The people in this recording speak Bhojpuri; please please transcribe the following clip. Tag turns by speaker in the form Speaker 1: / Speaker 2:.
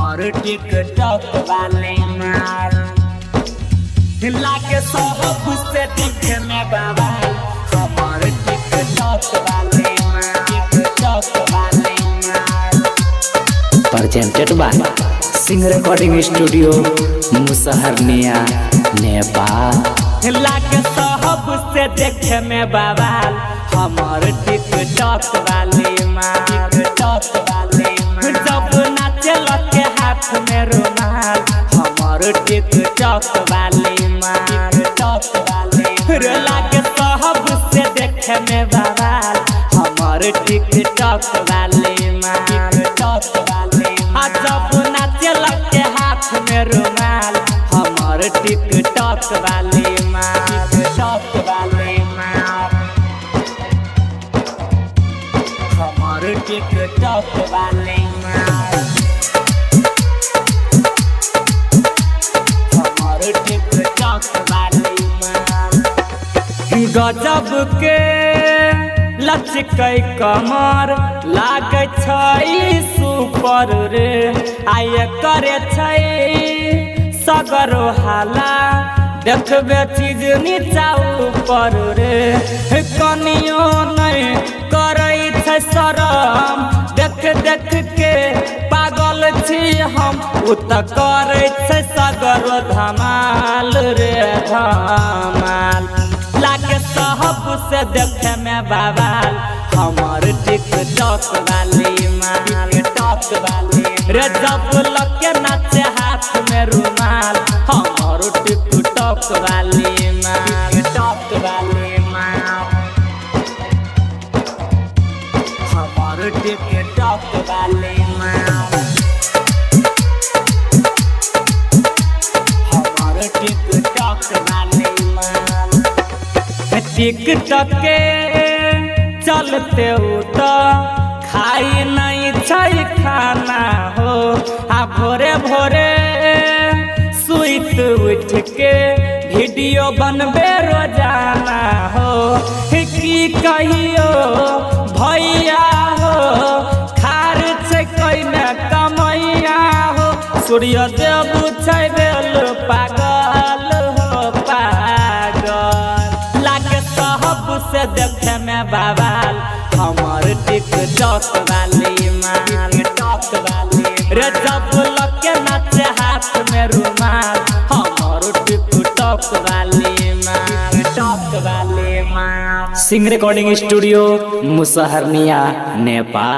Speaker 1: हमार टिकटॉक वाले माल लागे सब से दिखे में बाबा हमार टिकटॉक वाले माल टिकटॉक वाले माल।
Speaker 2: Presented by Singh recording studio Musaharniya Nepal.
Speaker 1: लागे सब से देखे में बाबा हमार टिकटॉक वाले माल टिकटॉक वाले माल। जब नाचे लगे हाथ में रुमाल हमार टिकटॉक वाले माल टिकटॉक वाले। लागे सब से देखे में बाबा हमार टिकटॉक वाले माल टिकटॉक वाले। जब नाचे लगे हाथ में रुमाल हमार टिकटॉक वाले माल टिकटॉक वाले माल। हमार टिकटॉक वाले माल हमार टिकटॉक वाले माल। गजब के लचकै कमर लागे छै सुपर रे आय करे छै सगरो हाला देखबे चीज नीचा ऊपर रे। कनियो नहीं करे छै शरम देख देख के पागल छी हम उ त करे छै सगरो धमाल रे धमाल। लागे सब से देखे में बवाल हमार टिकटॉक वाले माल टिकटॉक वाले। रे जब लगे नाचे हाथ में रुमाल हमार टिकटॉक वाले माल टिकटॉक वाले माल। हमार टिकटॉक वाले माल हमार टिकटॉक वाले माल। टिकटॉक के चलते तो खाई नहीं छै खाना हो आ भोरे भोरे सुइत उठ के वीडियो बनबे रोजाना हो। की कहियो भैया हो खार छै कोई न कमैया हो सूर्य देव छै बेल पागल हो पागल। लागे सब से देखे में बवाल हमार टिकटॉक वाले माल टिकटॉक वाले। रे जब लगे नाचे हाथ में रुमाल हमार टिकटॉक वाले माल टिकटॉक वाले माल।
Speaker 2: Singh recording studio Musaharniya Nepal.